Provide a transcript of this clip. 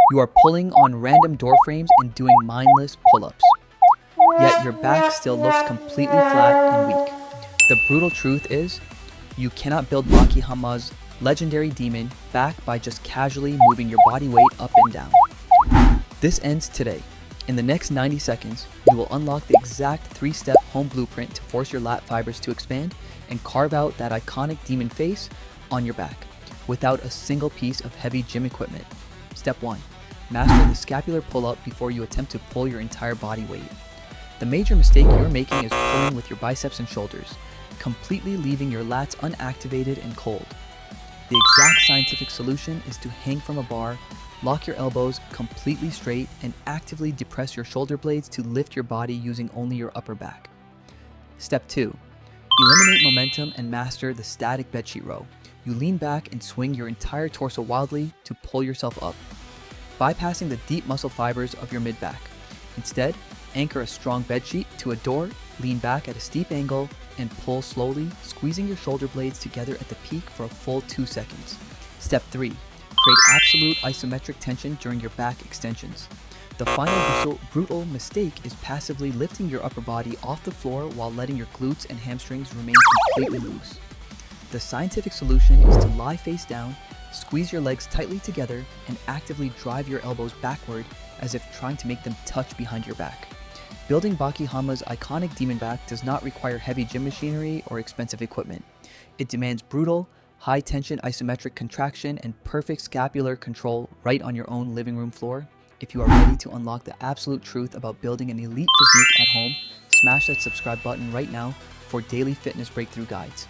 You are pulling on random door frames and doing mindless pull-ups. Yet your back still looks completely flat and weak. The brutal truth is, you cannot build Baki Hanma's legendary demon back by just casually moving your body weight up and down. This ends today. In the next 90 seconds, you will unlock the exact 3-step home blueprint to force your lat fibers to expand and carve out that iconic demon face on your back without a single piece of heavy gym equipment. Step 1. Master the scapular pull-up before you attempt to pull your entire body weight. The major mistake you're making is pulling with your biceps and shoulders, completely leaving your lats unactivated and cold. The exact scientific solution is to hang from a bar, lock your elbows completely straight, and actively depress your shoulder blades to lift your body using only your upper back. Step 2. Eliminate momentum and master the static bedsheet row. You lean back and swing your entire torso wildly to pull yourself up, bypassing the deep muscle fibers of your mid-back. Instead, anchor a strong bedsheet to a door, lean back at a steep angle, and pull slowly, squeezing your shoulder blades together at the peak for a full 2 seconds. Step 3. Create absolute isometric tension during your back extensions. The final brutal mistake is passively lifting your upper body off the floor while letting your glutes and hamstrings remain completely loose. The scientific solution is to lie face down, squeeze your legs tightly together, and actively drive your elbows backward as if trying to make them touch behind your back. Building Baki Hanma's iconic demon back does not require heavy gym machinery or expensive equipment. It demands brutal, high-tension isometric contraction and perfect scapular control right on your own living room floor. If you are ready to unlock the absolute truth about building an elite physique at home, smash that subscribe button right now for daily fitness breakthrough guides.